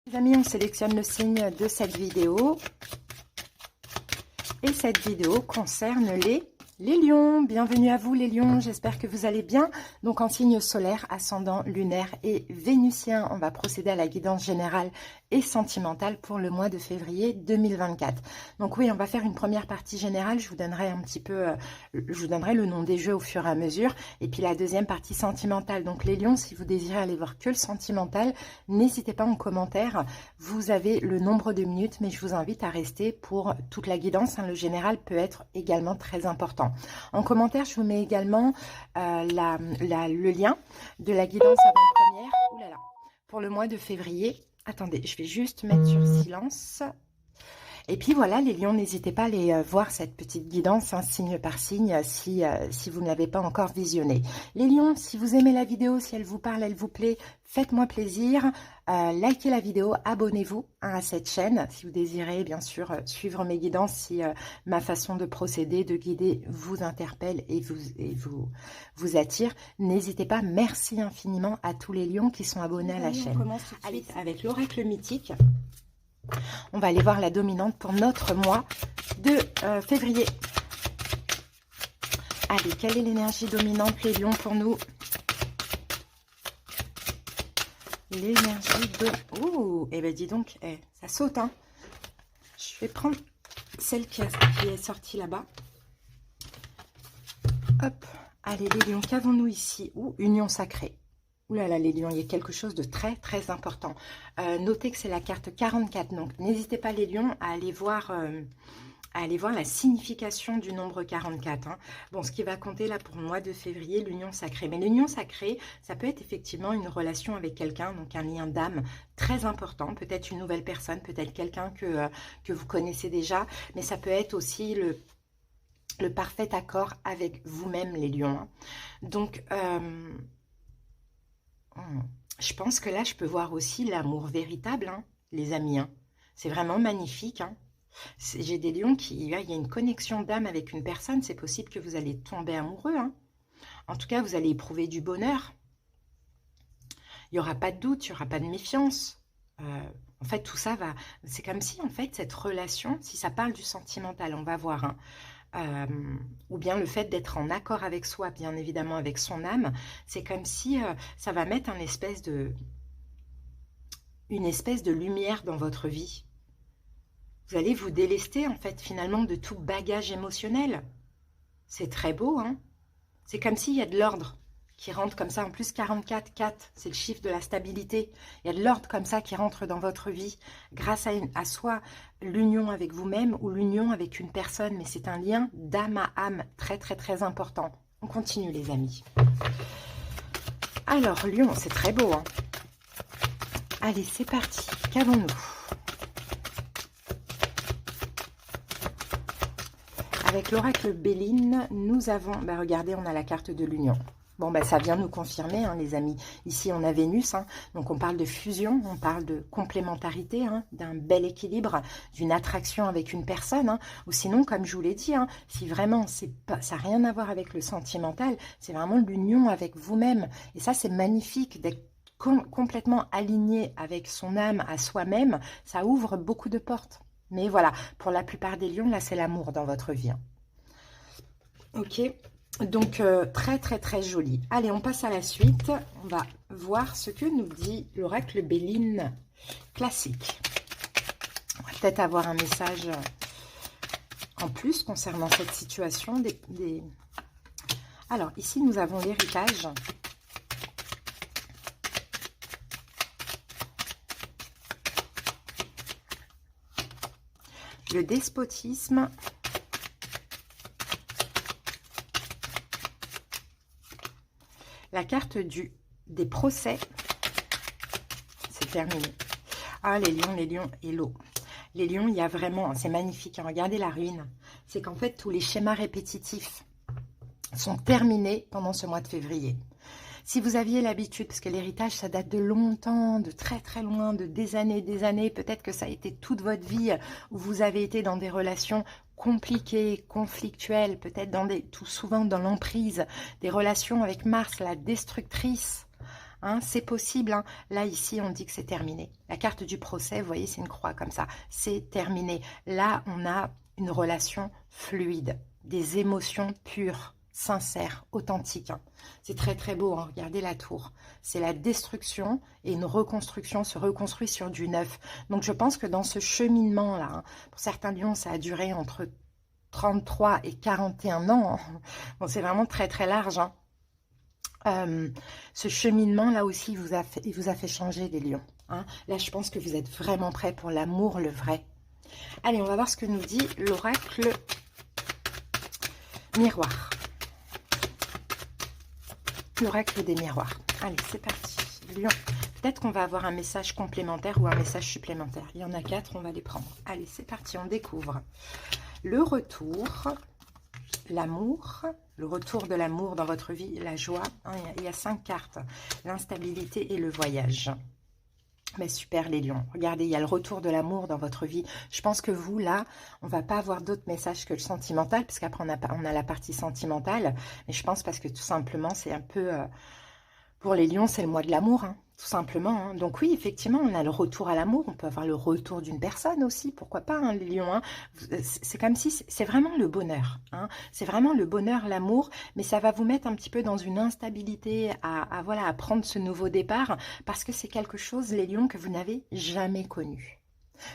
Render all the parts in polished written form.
Les amis, on sélectionne le signe de cette vidéo. Et cette vidéo concerne les lions. Bienvenue à vous les lions, j'espère que vous allez bien. Donc en signe solaire, ascendant, lunaire et vénusien, on va procéder à la guidance générale et sentimentale pour le mois de février 2024. Donc oui, on va faire une première partie générale, je vous donnerai un petit peu, je vous donnerai le nom des jeux au fur et à mesure. Et puis la deuxième partie sentimentale. Donc les lions, si vous désirez aller voir que le sentimental, n'hésitez pas en commentaire. Vous avez le nombre de minutes, mais je vous invite à rester pour toute la guidance. Le général peut être également très important. En commentaire, je vous mets également le lien de la guidance avant-première pour le mois de février. Attendez, je vais juste mettre sur silence. Et puis voilà, les lions, n'hésitez pas à aller voir cette petite guidance, hein, signe par signe, si vous ne l'avez pas encore visionnée. Les lions, si vous aimez la vidéo, si elle vous parle, elle vous plaît, faites-moi plaisir. Likez la vidéo, abonnez-vous à cette chaîne si vous désirez, bien sûr, suivre mes guidances, si ma façon de procéder, de guider vous interpelle et vous attire. N'hésitez pas, merci infiniment à tous les lions qui sont abonnés à la chaîne. On commence tout de suite avec l'oracle mythique. On va aller voir la dominante pour notre mois de février. Allez, quelle est l'énergie dominante, les lions, pour nous? L'énergie de... Ouh, eh ben dis donc, ça saute, hein. Je vais prendre celle qui est sortie là-bas. Hop, allez, les lions, qu'avons-nous ici? Ouh, union sacrée. Ouh là là, les lions, il y a quelque chose de très très important. Notez que c'est la carte 44, donc n'hésitez pas les lions à aller voir la signification du nombre 44. Hein. Bon, ce qui va compter là pour le mois de février, l'union sacrée. Mais l'union sacrée, ça peut être effectivement une relation avec quelqu'un, donc un lien d'âme très important. Peut-être une nouvelle personne, peut-être quelqu'un que vous connaissez déjà, mais ça peut être aussi le parfait accord avec vous-même, les lions. Hein. Donc... je pense que là, je peux voir aussi l'amour véritable, hein, les amis. Hein. C'est vraiment magnifique. Hein. J'ai des lions il y a une connexion d'âme avec une personne. C'est possible que vous allez tomber amoureux. Hein. En tout cas, vous allez éprouver du bonheur. Il n'y aura pas de doute, il n'y aura pas de méfiance. En fait, tout ça va... C'est comme si, en fait, cette relation, si ça parle du sentimental, on va voir... Hein, ou bien le fait d'être en accord avec soi, bien évidemment avec son âme, c'est comme si ça va mettre une espèce de lumière dans votre vie. Vous allez vous délester en fait finalement de tout bagage émotionnel. C'est très beau, hein. C'est comme s'il y a de l'ordre qui rentre comme ça. En plus 44, 4, c'est le chiffre de la stabilité. Il y a de l'ordre comme ça qui rentre dans votre vie grâce à soit l'union avec vous-même ou l'union avec une personne. Mais c'est un lien d'âme à âme très très très important. On continue les amis. Alors Lion, c'est très beau. Hein. Allez, c'est parti. Qu'avons-nous? Avec l'oracle Béline, nous avons... Bah, regardez, on a la carte de l'union. Bon, ben, ça vient nous confirmer, hein, les amis. Ici, on a Vénus, hein, donc on parle de fusion, on parle de complémentarité, hein, d'un bel équilibre, d'une attraction avec une personne. Hein, ou sinon, comme je vous l'ai dit, hein, si vraiment ça n'a rien à voir avec le sentimental, c'est vraiment l'union avec vous-même. Et ça, c'est magnifique d'être complètement aligné avec son âme à soi-même. Ça ouvre beaucoup de portes. Mais voilà, pour la plupart des lions, là, c'est l'amour dans votre vie. Hein. Ok. Donc, très, très, très joli. Allez, on passe à la suite. On va voir ce que nous dit l'oracle Béline classique. On va peut-être avoir un message en plus concernant cette situation. Alors, ici, nous avons l'héritage. Le despotisme. La carte des procès, c'est terminé. Ah, les lions et l'eau. Les lions, il y a vraiment, c'est magnifique. Hein, regardez la ruine. C'est qu'en fait, tous les schémas répétitifs sont terminés pendant ce mois de février. Si vous aviez l'habitude, parce que l'héritage, ça date de longtemps, de très très loin, de des années, peut-être que ça a été toute votre vie où vous avez été dans des relations compliquées, conflictuelles, peut-être tout souvent dans l'emprise, des relations avec Mars, la destructrice, Hein, c'est possible. Hein. Là, ici, on dit que c'est terminé. La carte du procès, vous voyez, c'est une croix comme ça. C'est terminé. Là, on a une relation fluide, des émotions pures, sincères, authentiques. Hein. C'est très, très beau. Hein. Regardez la tour. C'est la destruction et une reconstruction, se reconstruit sur du neuf. Donc, je pense que dans ce cheminement-là, hein, pour certains lions, ça a duré entre 33 et 41 ans. Hein. Bon, c'est vraiment très, très large. Hein. Ce cheminement là aussi il vous a fait changer les lions. Hein. Là, je pense que vous êtes vraiment prêts pour l'amour, le vrai. Allez, on va voir ce que nous dit l'oracle miroir. L'oracle des miroirs. Allez, c'est parti. Lion. Peut-être qu'on va avoir un message complémentaire ou un message supplémentaire. Il y en a 4, on va les prendre. Allez, c'est parti, on découvre. Le retour, l'amour, le retour de l'amour dans votre vie, la joie. Hein, il y a 5 cartes. L'instabilité et le voyage. Mais super les lions. Regardez, il y a le retour de l'amour dans votre vie. Je pense que vous, là, on va pas avoir d'autres messages que le sentimental, parce qu'après, on a la partie sentimentale. Mais je pense parce que tout simplement, c'est un peu... pour les lions, c'est le mois de l'amour, hein, tout simplement. Hein. Donc oui, effectivement, on a le retour à l'amour. On peut avoir le retour d'une personne aussi. Pourquoi pas, hein, les lions. Hein. C'est comme si... C'est vraiment le bonheur. Hein. C'est vraiment le bonheur, l'amour. Mais ça va vous mettre un petit peu dans une instabilité voilà, à prendre ce nouveau départ. Parce que c'est quelque chose, les lions, que vous n'avez jamais connu.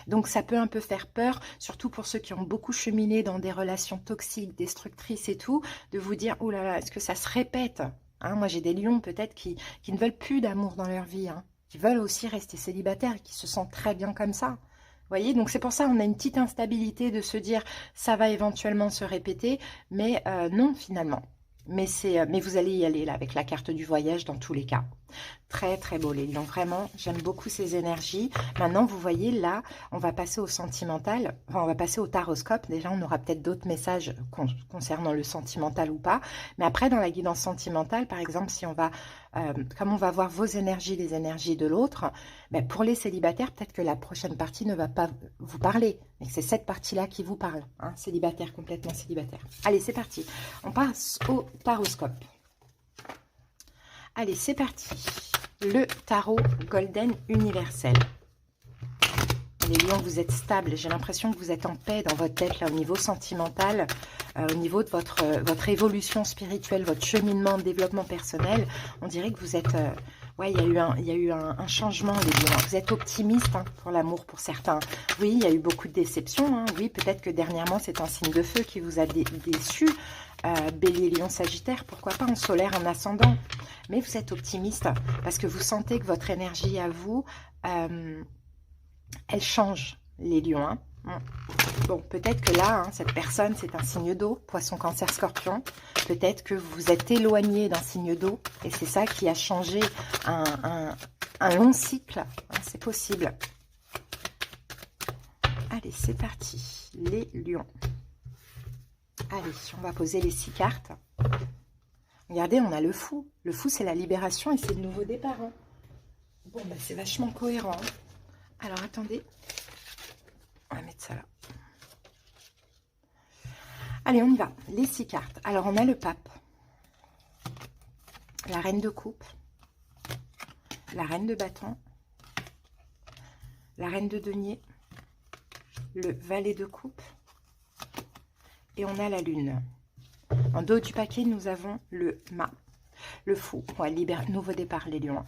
Donc ça peut un peu faire peur, surtout pour ceux qui ont beaucoup cheminé dans des relations toxiques, destructrices et tout, de vous dire, oh là là, est-ce que ça se répète? Hein, moi, j'ai des lions peut-être qui ne veulent plus d'amour dans leur vie, hein, qui veulent aussi rester célibataires, qui se sentent très bien comme ça. Vous voyez, donc c'est pour ça on a une petite instabilité de se dire ça va éventuellement se répéter, mais non finalement. Mais vous allez y aller là avec la carte du voyage dans tous les cas. Très très beau les lions, vraiment, j'aime beaucoup ces énergies. Maintenant, vous voyez là, on va passer au sentimental, enfin, on va passer au taroscope. Déjà, on aura peut-être d'autres messages concernant le sentimental ou pas. Mais après, dans la guidance sentimentale, par exemple, si on va, comme on va voir vos énergies, les énergies de l'autre, ben, pour les célibataires, peut-être que la prochaine partie ne va pas vous parler. Mais c'est cette partie-là qui vous parle, hein, célibataire, complètement célibataire. Allez, c'est parti. On passe au taroscope. Allez, c'est parti. Le tarot Golden universel. Les lions, vous êtes stable. J'ai l'impression que vous êtes en paix dans votre tête, là, au niveau sentimental, au niveau de votre évolution spirituelle, votre cheminement, développement personnel. On dirait que vous êtes... ouais, il y a eu un changement, les lions. Vous êtes optimiste, hein, pour l'amour, pour certains. Oui, il y a eu beaucoup de déceptions. Hein. Oui, peut-être que dernièrement, c'est un signe de feu qui vous a déçu. Bélier, Lion, Sagittaire, pourquoi pas en solaire, en ascendant. Mais vous êtes optimiste parce que vous sentez que votre énergie à vous, elle change, les lions. Hein. Bon, peut-être que là, hein, cette personne, c'est un signe d'eau, Poisson, Cancer, Scorpion. Peut-être que vous vous êtes éloigné d'un signe d'eau et c'est ça qui a changé un long cycle. Hein, c'est possible. Allez, c'est parti. Les lions. Allez, on va poser les 6 cartes. Regardez, on a le fou. Le fou, c'est la libération et c'est le nouveau départ. Hein. Bon, ben, c'est vachement cohérent. Hein. Alors, attendez. On va mettre ça là. Allez, on y va. Les 6 cartes. Alors, on a le pape. La reine de coupe. La reine de bâton. La reine de denier. Le valet de coupe. Et on a la lune. En dos du paquet, nous avons le mât, le fou. Ouais, nouveau départ, les lions.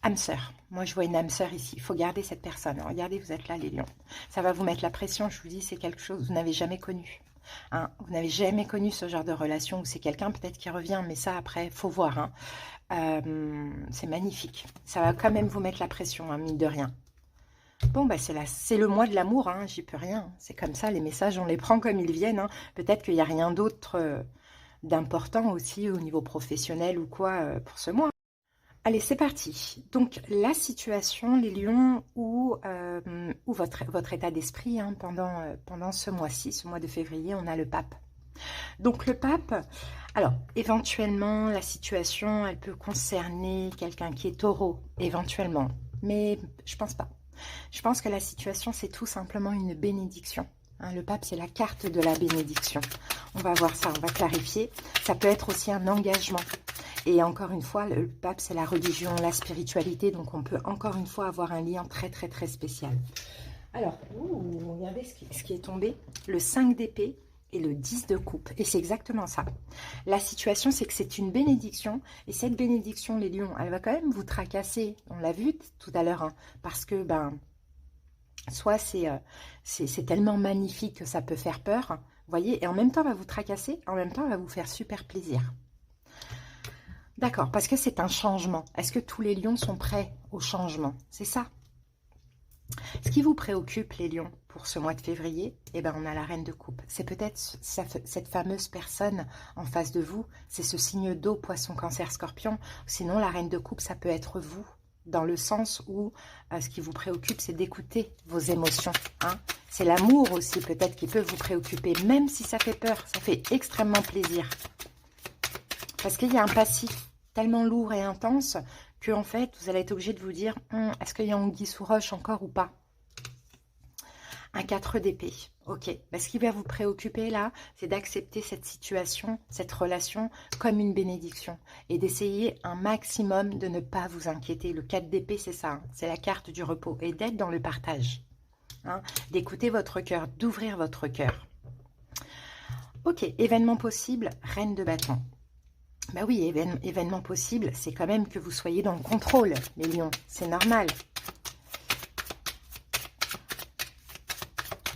Âme sœur. Moi, je vois une âme sœur ici. Il faut garder cette personne. Regardez, vous êtes là, les lions. Ça va vous mettre la pression. Je vous dis, c'est quelque chose que vous n'avez jamais connu. Hein, vous n'avez jamais connu ce genre de relation où c'est quelqu'un peut-être qui revient. Mais ça, après, il faut voir. Hein. C'est magnifique. Ça va quand même vous mettre la pression, hein, mine de rien. Bon, bah c'est le mois de l'amour, hein, j'y peux rien. C'est comme ça, les messages, on les prend comme ils viennent. Hein. Peut-être qu'il n'y a rien d'autre d'important aussi au niveau professionnel ou quoi pour ce mois. Allez, c'est parti. Donc, la situation, les lions, ou votre état d'esprit hein, pendant ce mois-ci, ce mois de février, on a le pape. Donc, le pape, alors, éventuellement, la situation, elle peut concerner quelqu'un qui est taureau, éventuellement. Mais je pense pas. Je pense que la situation, c'est tout simplement une bénédiction. Hein, le pape, c'est la carte de la bénédiction. On va voir ça, on va clarifier. Ça peut être aussi un engagement. Et encore une fois, le pape, c'est la religion, la spiritualité. Donc, on peut encore une fois avoir un lien très, très, très spécial. Alors, regardez ce qui est tombé. Le 5 d'épée et le 10 de coupe. Et c'est exactement ça. La situation, c'est que c'est une bénédiction. Et cette bénédiction, les lions, elle va quand même vous tracasser. On l'a vu tout à l'heure. Hein, parce que, soit c'est tellement magnifique que ça peut faire peur. Vous voyez, et en même temps, elle va vous tracasser. En même temps, elle va vous faire super plaisir. D'accord, parce que c'est un changement. Est-ce que tous les lions sont prêts au changement? C'est ça. Ce qui vous préoccupe, les lions, pour ce mois de février, eh ben, on a la reine de coupe. C'est peut-être cette fameuse personne en face de vous. C'est ce signe d'eau, poisson, cancer, scorpion. Sinon, la reine de coupe, ça peut être vous. Dans le sens où ce qui vous préoccupe, c'est d'écouter vos émotions. Hein. C'est l'amour aussi, peut-être, qui peut vous préoccuper. Même si ça fait peur, ça fait extrêmement plaisir. Parce qu'il y a un passif tellement lourd et intense que, en fait, vous allez être obligé de vous dire est-ce qu'il y a anguille sous roche encore ou pas? Un 4 d'épée. Ok. Ce qui va vous préoccuper là, c'est d'accepter cette situation, cette relation comme une bénédiction. Et d'essayer un maximum de ne pas vous inquiéter. Le 4 d'épée, c'est ça. Hein, c'est la carte du repos. Et d'être dans le partage. Hein, d'écouter votre cœur, d'ouvrir votre cœur. Ok. Événement possible, reine de bâton. Bah oui, événement possible, c'est quand même que vous soyez dans le contrôle, les lions. C'est normal.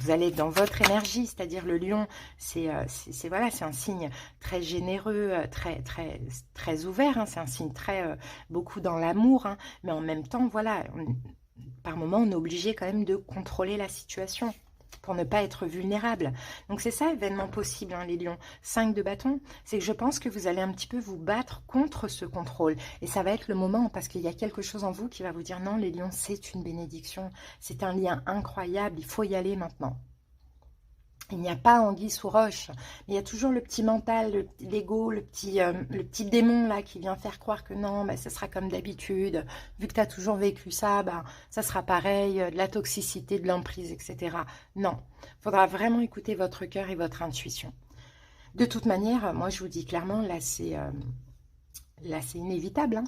Vous allez être dans votre énergie, c'est-à-dire le lion, voilà, c'est un signe très généreux, très ouvert. Hein, c'est un signe très beaucoup dans l'amour, hein, mais en même temps, voilà, par moment, on est obligé quand même de contrôler la situation pour ne pas être vulnérable. Donc c'est ça, événement possible, hein, les lions. 5 de bâton, c'est que je pense que vous allez un petit peu vous battre contre ce contrôle. Et ça va être le moment, parce qu'il y a quelque chose en vous qui va vous dire, non, les lions, c'est une bénédiction. C'est un lien incroyable, il faut y aller maintenant. Il n'y a pas anguille sous roche, mais il y a toujours le petit mental, l'ego, le petit démon là qui vient faire croire que non, ça sera comme d'habitude. Vu que tu as toujours vécu ça, ça sera pareil, de la toxicité, de l'emprise, etc. Non, il faudra vraiment écouter votre cœur et votre intuition. De toute manière, moi je vous dis clairement, là c'est inévitable. Hein.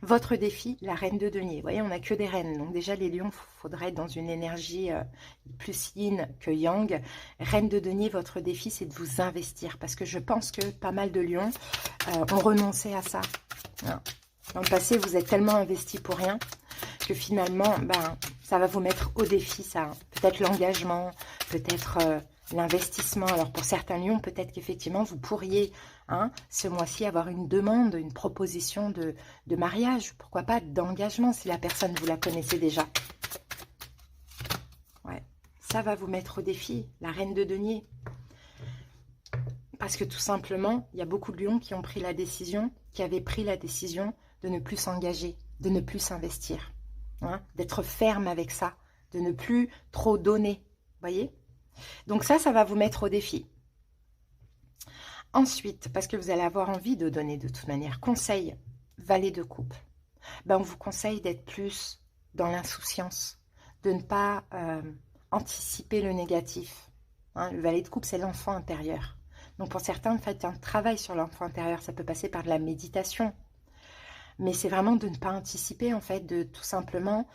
Votre défi, la reine de denier. Vous voyez, on n'a que des reines. Donc déjà, les lions, il faudrait être dans une énergie plus yin que yang. Reine de denier, votre défi, c'est de vous investir. Parce que je pense que pas mal de lions ont renoncé à ça. Dans le passé, vous êtes tellement investis pour rien que finalement, ça va vous mettre au défi, ça. Peut-être l'engagement, peut-être l'investissement. Alors pour certains lions, peut-être qu'effectivement, vous pourriez... ce mois-ci, avoir une demande, une proposition de mariage, pourquoi pas d'engagement si la personne, vous la connaissez déjà. Ouais, ça va vous mettre au défi, la reine de denier. Parce que tout simplement, il y a beaucoup de lions qui ont pris la décision, qui avaient pris la décision de ne plus s'engager, de ne plus s'investir, d'être ferme avec ça, de ne plus trop donner, voyez. Donc ça va vous mettre au défi. Ensuite, parce que vous allez avoir envie de donner de toute manière, conseil, valet de coupe. On vous conseille d'être plus dans l'insouciance, de ne pas anticiper le négatif. Le valet de coupe, c'est l'enfant intérieur. Donc pour certains, faites un travail sur l'enfant intérieur. Ça peut passer par de la méditation. Mais c'est vraiment de ne pas anticiper, en fait, de tout simplement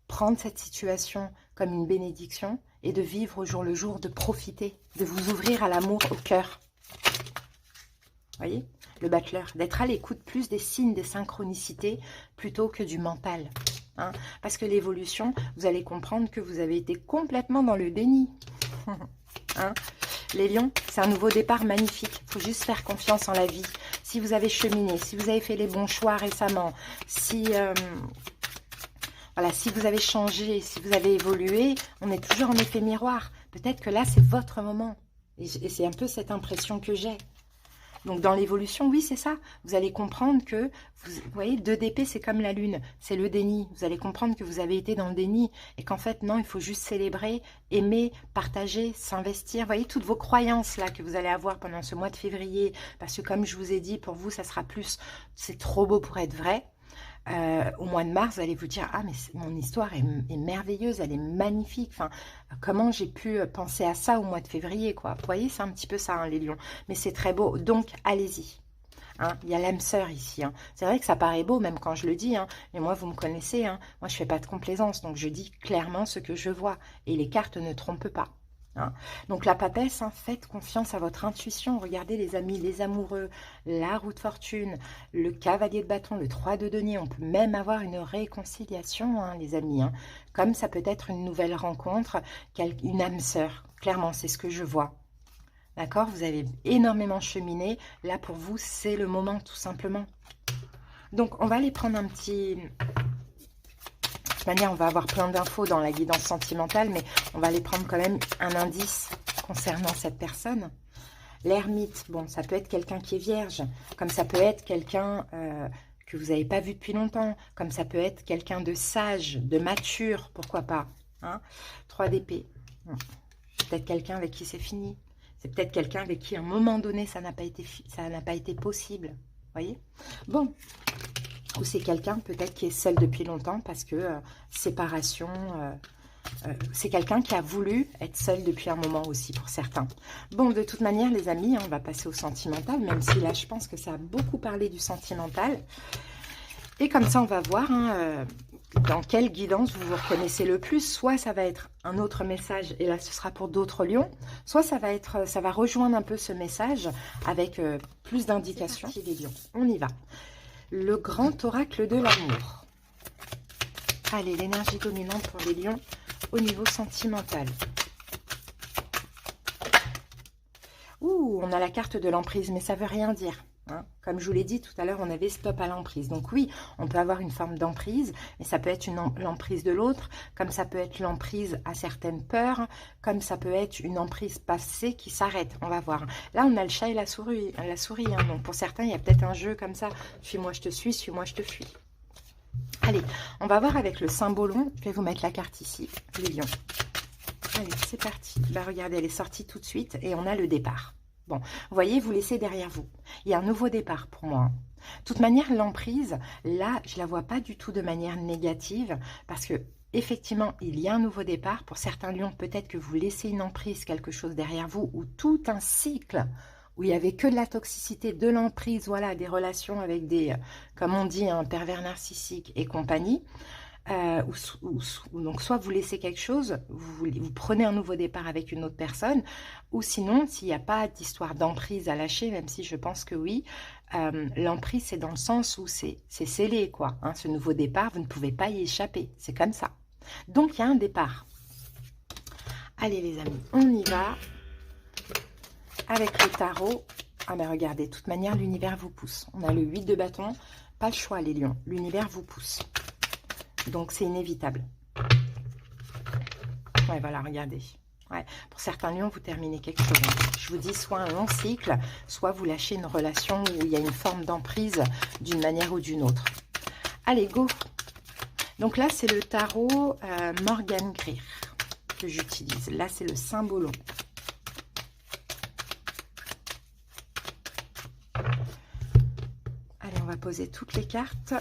prendre cette situation comme une bénédiction et de vivre au jour le jour, de profiter, de vous ouvrir à l'amour au cœur. Voyez, le battleur, d'être à l'écoute plus des signes, des synchronicités, plutôt que du mental. Parce que l'évolution, vous allez comprendre que vous avez été complètement dans le déni. Les lions, c'est un nouveau départ magnifique. Il faut juste faire confiance en la vie. Si vous avez cheminé, si vous avez fait les bons choix récemment, si vous avez changé, si vous avez évolué, on est toujours en effet miroir. Peut-être que là, c'est votre moment. Et c'est un peu cette impression que j'ai. Donc, dans l'évolution, oui, c'est ça. Vous allez comprendre que, vous voyez, 2 d'épée, c'est comme la lune. C'est le déni. Vous allez comprendre que vous avez été dans le déni. Et qu'en fait, non, il faut juste célébrer, aimer, partager, s'investir. Vous voyez, toutes vos croyances, là, que vous allez avoir pendant ce mois de février. Parce que, comme je vous ai dit, pour vous, ça sera plus, c'est trop beau pour être vrai. Au mois de mars, vous allez vous dire, ah mais mon histoire est merveilleuse, elle est magnifique. Enfin, comment j'ai pu penser à ça au mois de février, quoi. Vous voyez, c'est un petit peu ça, hein, les lions. Mais c'est très beau, donc allez-y. Hein, il y a l'âme sœur ici. Hein. C'est vrai que ça paraît beau, même quand je le dis. Hein, mais moi, vous me connaissez. Hein, moi, je fais pas de complaisance. Donc, je dis clairement ce que je vois. Et les cartes ne trompent pas. Hein. Donc, la papesse, hein, faites confiance à votre intuition. Regardez les amis, les amoureux, la roue de fortune, le cavalier de bâton, le 3 de denier. On peut même avoir une réconciliation, hein, les amis. Hein. Comme ça peut être une nouvelle rencontre, une âme sœur. Clairement, c'est ce que je vois. D'accord? Vous avez énormément cheminé. Là, pour vous, c'est le moment, tout simplement. Donc, on va aller prendre un petit... De toute manière, on va avoir plein d'infos dans la guidance sentimentale, mais on va aller prendre quand même un indice concernant cette personne. L'ermite, bon, ça peut être quelqu'un qui est vierge, comme ça peut être quelqu'un que vous n'avez pas vu depuis longtemps, comme ça peut être quelqu'un de sage, de mature, pourquoi pas. Hein? 3 d'épée. Peut-être quelqu'un avec qui c'est fini. C'est peut-être quelqu'un avec qui, à un moment donné, ça n'a pas été possible. Vous voyez? Bon. Ou c'est quelqu'un, peut-être, qui est seul depuis longtemps parce que séparation... c'est quelqu'un qui a voulu être seul depuis un moment aussi, pour certains. Bon, de toute manière, les amis, hein, on va passer au sentimental, même si là, je pense que ça a beaucoup parlé du sentimental. Et comme ça, on va voir... Hein, dans quelle guidance vous vous reconnaissez le plus. Soit ça va être un autre message, et là ce sera pour d'autres lions, soit ça va rejoindre un peu ce message avec plus d'indications. Les lions, on y va. Le grand oracle de l'amour. Allez, l'énergie dominante pour les lions au niveau sentimental. Ouh, on a la carte de l'emprise, mais ça veut rien dire. Hein. Comme je vous l'ai dit tout à l'heure, on avait stop à l'emprise. Donc oui, on peut avoir une forme d'emprise, mais ça peut être l'emprise de l'autre, comme ça peut être l'emprise à certaines peurs, comme ça peut être une emprise passée qui s'arrête. On va voir. Là, on a le chat et la souris. Hein. Donc pour certains, il y a peut-être un jeu comme ça. Suis-moi, je te suis, suis-moi, je te fuis. Allez, on va voir avec le symbolon. Je vais vous mettre la carte ici, les lions. Allez, c'est parti. Bah, regardez, elle est sortie tout de suite et on a le départ. Bon, vous voyez, vous laissez derrière vous. Il y a un nouveau départ pour moi. De toute manière, l'emprise, là, je ne la vois pas du tout de manière négative parce que effectivement, il y a un nouveau départ. Pour certains lions, peut-être que vous laissez une emprise, quelque chose derrière vous ou tout un cycle où il n'y avait que de la toxicité, de l'emprise, voilà, des relations avec des, comme on dit, un pervers narcissique et compagnie. Donc soit vous laissez quelque chose, vous prenez un nouveau départ avec une autre personne, ou sinon, s'il n'y a pas d'histoire d'emprise à lâcher, même si je pense que oui, l'emprise, c'est dans le sens où c'est scellé, quoi. Hein, ce nouveau départ, vous ne pouvez pas y échapper, c'est comme ça. Donc, il y a un départ. Allez, les amis, on y va avec le tarot. Ah, mais regardez, de toute manière, l'univers vous pousse. On a le 8 de bâton, pas le choix, les lions. L'univers vous pousse. Donc, c'est inévitable. Ouais, voilà, regardez. Ouais. Pour certains lions, vous terminez quelque chose. Je vous dis soit un long cycle, soit vous lâchez une relation où il y a une forme d'emprise d'une manière ou d'une autre. Allez, go. Donc là, c'est le tarot Morgan Greer que j'utilise. Là, c'est le symbolon. Allez, on va poser toutes les cartes.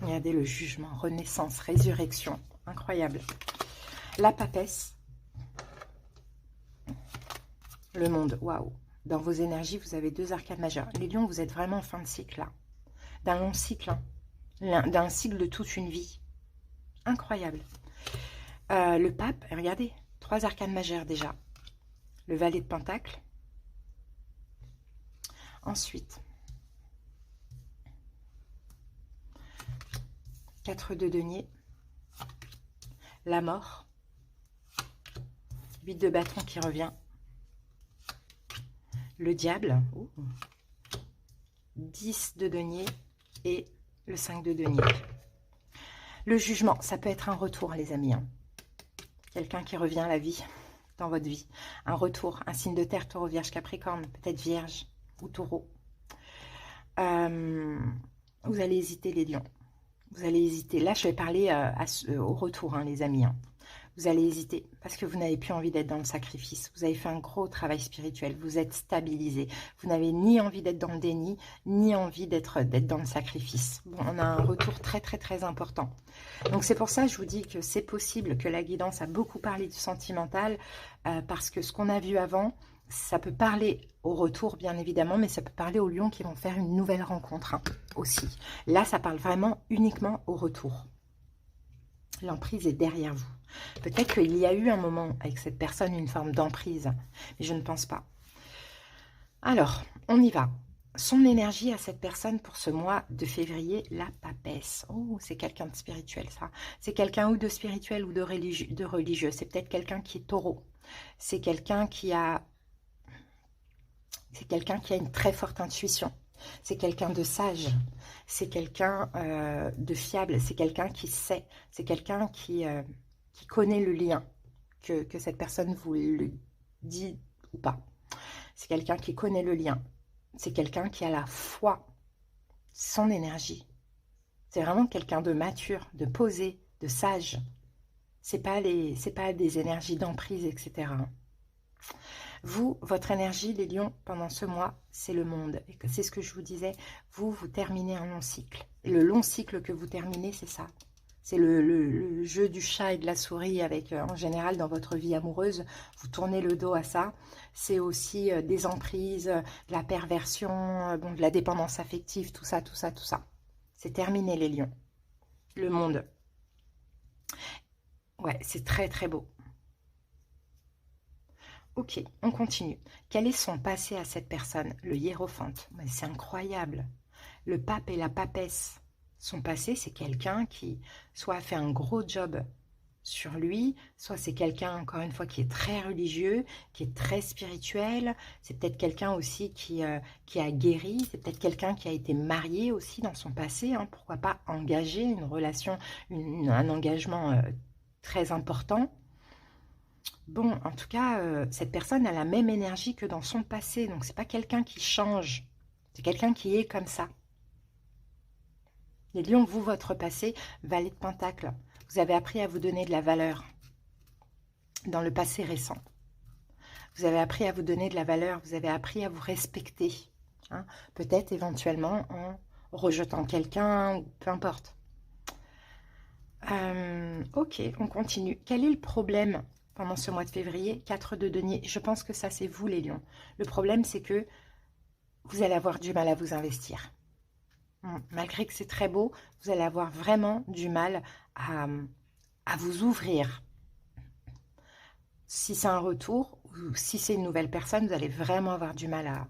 Regardez le jugement, renaissance, résurrection. Incroyable. La papesse. Le monde. Waouh. Dans vos énergies, vous avez 2 arcanes majeures. Les lions, vous êtes vraiment en fin de cycle là. D'un long cycle. Hein. D'un cycle de toute une vie. Incroyable. Le pape, regardez. 3 arcanes majeures déjà. Le valet de Pentacle. Ensuite. 4 de denier, la mort, 8 de bâton qui revient, le diable, 10 de denier et le 5 de denier. Le jugement, ça peut être un retour, les amis. Hein. Quelqu'un qui revient à la vie, dans votre vie. Un retour, un signe de terre, taureau, vierge, capricorne, peut-être vierge ou taureau. Vous allez hésiter, les lions. Vous allez hésiter. Là, je vais parler au retour, hein, les amis. Hein. Vous allez hésiter parce que vous n'avez plus envie d'être dans le sacrifice. Vous avez fait un gros travail spirituel. Vous êtes stabilisé. Vous n'avez ni envie d'être dans le déni, ni envie d'être dans le sacrifice. Bon, on a un retour très, très, très important. Donc, c'est pour ça que je vous dis que c'est possible que la guidance a beaucoup parlé du sentimental parce que ce qu'on a vu avant, ça peut parler au retour, bien évidemment, mais ça peut parler aux lions qui vont faire une nouvelle rencontre aussi. Là, ça parle vraiment uniquement au retour. L'emprise est derrière vous. Peut-être qu'il y a eu un moment avec cette personne, une forme d'emprise, mais je ne pense pas. Alors, on y va. Son énergie à cette personne pour ce mois de février, la papesse. Oh, c'est quelqu'un de spirituel, ça. C'est quelqu'un ou de spirituel ou de religieux. C'est peut-être quelqu'un qui est taureau. C'est quelqu'un qui a... C'est quelqu'un qui a une très forte intuition. C'est quelqu'un de sage. C'est quelqu'un de fiable. C'est quelqu'un qui sait. C'est quelqu'un qui connaît le lien. Que cette personne vous le dit ou pas. C'est quelqu'un qui connaît le lien. C'est quelqu'un qui a la foi. Son énergie. C'est vraiment quelqu'un de mature, de posé, de sage. C'est pas des énergies d'emprise, etc. Vous, votre énergie, les lions, pendant ce mois, c'est le monde. Et c'est ce que je vous disais, vous terminez un long cycle. Et le long cycle que vous terminez, c'est ça. C'est le jeu du chat et de la souris avec, en général, dans votre vie amoureuse, vous tournez le dos à ça. C'est aussi des emprises, de la perversion, bon, de la dépendance affective, tout ça, tout ça, tout ça. C'est terminé, les lions. Le monde. Ouais, c'est très, très beau. Ok, on continue. Quel est son passé à cette personne? Le hiérophante. C'est incroyable. Le pape et la papesse. Son passé, c'est quelqu'un qui soit a fait un gros job sur lui, soit c'est quelqu'un, encore une fois, qui est très religieux, qui est très spirituel. C'est peut-être quelqu'un aussi qui a guéri. C'est peut-être quelqu'un qui a été marié aussi dans son passé. Hein. Pourquoi pas engager une relation, un engagement très important. Bon, en tout cas, cette personne a la même énergie que dans son passé. Donc, c'est pas quelqu'un qui change. C'est quelqu'un qui est comme ça. Les lions, vous, votre passé, valet de Pentacle. Vous avez appris à vous donner de la valeur dans le passé récent. Vous avez appris à vous donner de la valeur. Vous avez appris à vous respecter. Hein, peut-être éventuellement en rejetant quelqu'un, ou peu importe. Ok, on continue. Quel est le problème pendant ce mois de février? 4 de denier. Je pense que ça, c'est vous, les lions. Le problème, c'est que vous allez avoir du mal à vous investir. Malgré que c'est très beau, vous allez avoir vraiment du mal à vous ouvrir. Si c'est un retour ou si c'est une nouvelle personne, vous allez vraiment avoir du mal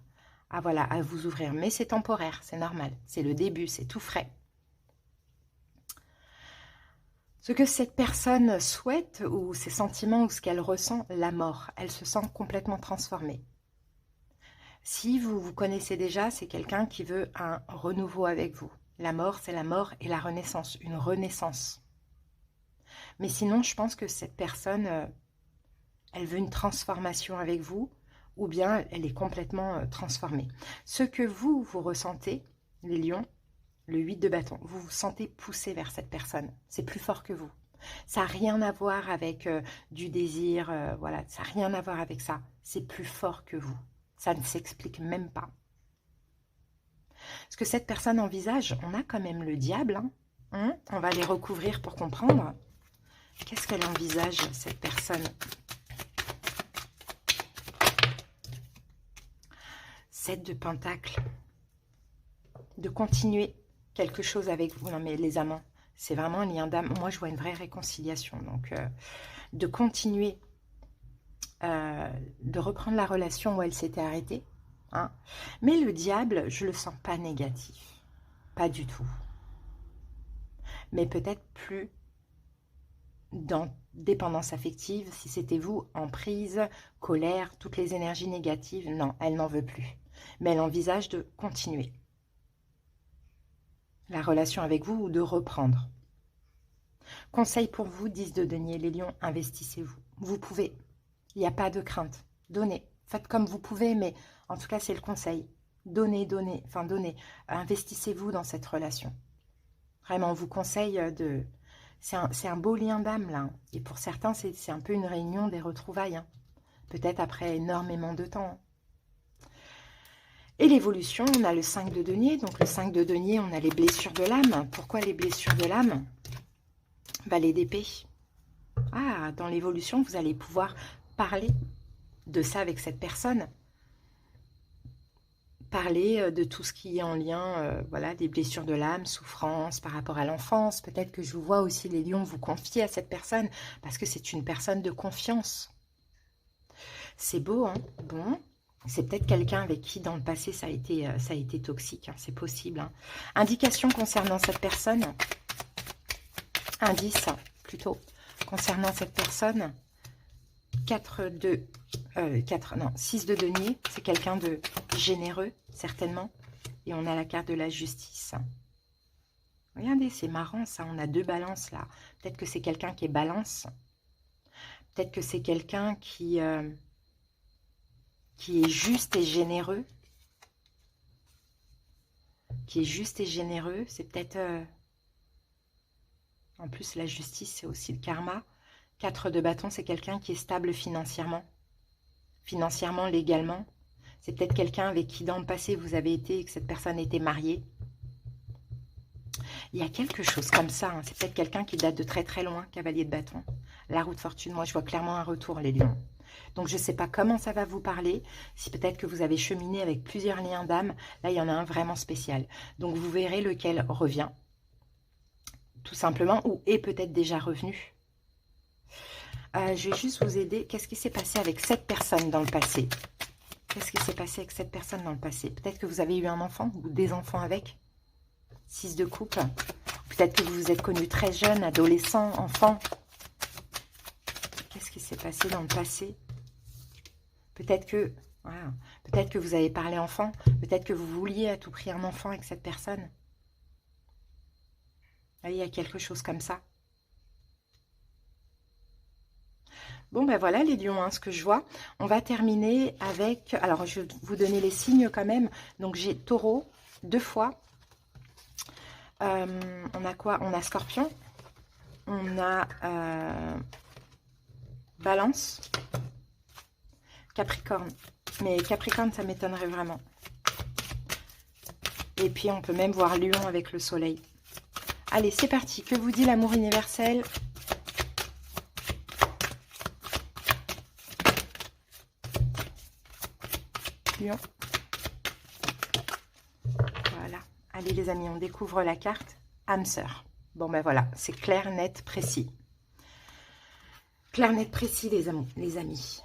à vous ouvrir. Mais c'est temporaire, c'est normal. C'est le début, c'est tout frais. Ce que cette personne souhaite, ou ses sentiments, ou ce qu'elle ressent, la mort. Elle se sent complètement transformée. Si vous vous connaissez déjà, c'est quelqu'un qui veut un renouveau avec vous. La mort, c'est la mort et la renaissance, une renaissance. Mais sinon, je pense que cette personne, elle veut une transformation avec vous, ou bien elle est complètement transformée. Ce que vous ressentez, les lions, le 8 de bâton, vous vous sentez poussé vers cette personne. C'est plus fort que vous. Ça n'a rien à voir avec du désir, voilà, ça n'a rien à voir avec ça. C'est plus fort que vous. Ça ne s'explique même pas. Ce que cette personne envisage, on a quand même le diable. On va les recouvrir pour comprendre. Qu'est-ce qu'elle envisage, cette personne? 7 de Pentacle. De continuer quelque chose avec vous. Non mais les amants, c'est vraiment un lien d'âme. Moi, je vois une vraie réconciliation. Donc, de continuer, de reprendre la relation où elle s'était arrêtée. Hein. Mais le diable, je le sens pas négatif. Pas du tout. Mais peut-être plus dans dépendance affective. Si c'était vous, emprise, colère, toutes les énergies négatives. Non, elle n'en veut plus. Mais elle envisage de continuer la relation avec vous ou de reprendre. Conseil pour vous, 10 de denier, les lions, investissez-vous. Vous pouvez. Il n'y a pas de crainte. Donnez. Faites comme vous pouvez, mais en tout cas, c'est le conseil. Donnez, donnez, Investissez-vous dans cette relation. Vraiment, on vous conseille de... C'est un beau lien d'âme, là. Et pour certains, c'est un peu une réunion des retrouvailles. Hein. Peut-être après énormément de temps. Et l'évolution, on a le 5 de denier. Donc le 5 de denier, on a les blessures de l'âme. Pourquoi les blessures de l'âme? Valet d'épée. Ah, dans l'évolution, vous allez pouvoir parler de ça avec cette personne. Parler de tout ce qui est en lien, voilà, des blessures de l'âme, souffrance par rapport à l'enfance. Peut-être que je vous vois aussi, les lions, vous confier à cette personne parce que c'est une personne de confiance. C'est beau, hein? Bon. C'est peut-être quelqu'un avec qui, dans le passé, ça a été toxique. Hein, c'est possible. Hein. Indication concernant cette personne. Indice, plutôt, concernant cette personne. 6 de denier. C'est quelqu'un de généreux, certainement. Et on a la carte de la justice. Regardez, c'est marrant, ça. On a 2 balances, là. Peut-être que c'est quelqu'un qui est balance. Peut-être que c'est quelqu'un qui est juste et généreux. Qui est juste et généreux. C'est peut-être... En plus, la justice, c'est aussi le karma. 4 de bâton, c'est quelqu'un qui est stable financièrement. Financièrement, légalement. C'est peut-être quelqu'un avec qui, dans le passé, vous avez été et que cette personne était mariée. Il y a quelque chose comme ça. Hein. C'est peut-être quelqu'un qui date de très très loin, cavalier de bâton. La roue de fortune, moi, je vois clairement un retour, les lions. Donc, je ne sais pas comment ça va vous parler. Si peut-être que vous avez cheminé avec plusieurs liens d'âme. Là, il y en a un vraiment spécial. Donc, vous verrez lequel revient. Tout simplement, ou est peut-être déjà revenu. Je vais juste vous aider. Qu'est-ce qui s'est passé avec cette personne dans le passé? Qu'est-ce qui s'est passé avec cette personne dans le passé? Peut-être que vous avez eu un enfant ou des enfants avec. 6 de coupe. Peut-être que vous vous êtes connu très jeune, adolescent, enfant. Qu'est-ce qui s'est passé dans le passé? Peut-être que, voilà, peut-être que vous avez parlé enfant. Peut-être que vous vouliez à tout prix un enfant avec cette personne. Là, il y a quelque chose comme ça. Bon, ben voilà les lions, hein, ce que je vois. On va terminer avec... Alors, je vais vous donner les signes quand même. Donc, j'ai taureau, 2 fois. On a quoi? On a scorpion. On a balance. Capricorne. Mais Capricorne, ça m'étonnerait vraiment. Et puis, on peut même voir lion avec le soleil. Allez, c'est parti. Que vous dit l'amour universel ? Lion. Voilà. Allez les amis, on découvre la carte âme sœur. Bon ben voilà, c'est clair, net, précis. Clair, net, précis les amis.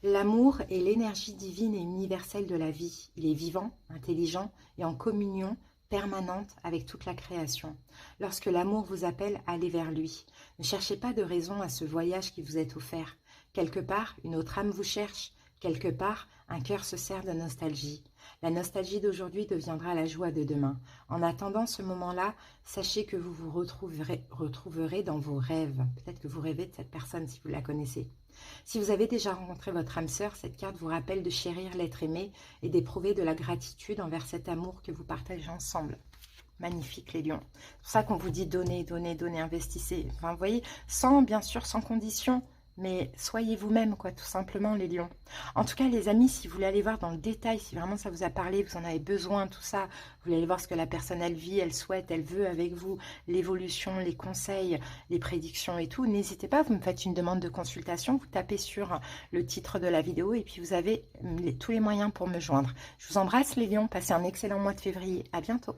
L'amour est l'énergie divine et universelle de la vie. Il est vivant, intelligent et en communion permanente avec toute la création. Lorsque l'amour vous appelle, allez vers lui. Ne cherchez pas de raison à ce voyage qui vous est offert. Quelque part, une autre âme vous cherche. Quelque part, un cœur se serre de nostalgie. La nostalgie d'aujourd'hui deviendra la joie de demain. En attendant ce moment-là, sachez que vous vous retrouverez dans vos rêves. Peut-être que vous rêvez de cette personne si vous la connaissez. Si vous avez déjà rencontré votre âme sœur, cette carte vous rappelle de chérir l'être aimé et d'éprouver de la gratitude envers cet amour que vous partagez ensemble. Magnifique les lions. C'est pour ça qu'on vous dit donnez, donnez, donnez, investissez. Enfin, vous voyez, bien sûr, sans condition. Mais soyez vous-même, quoi, tout simplement, les lions. En tout cas, les amis, si vous voulez aller voir dans le détail, si vraiment ça vous a parlé, vous en avez besoin, tout ça, vous voulez aller voir ce que la personne, elle vit, elle souhaite, elle veut avec vous, l'évolution, les conseils, les prédictions et tout, n'hésitez pas, vous me faites une demande de consultation, vous tapez sur le titre de la vidéo et puis vous avez tous les moyens pour me joindre. Je vous embrasse, les lions, passez un excellent mois de février. À bientôt.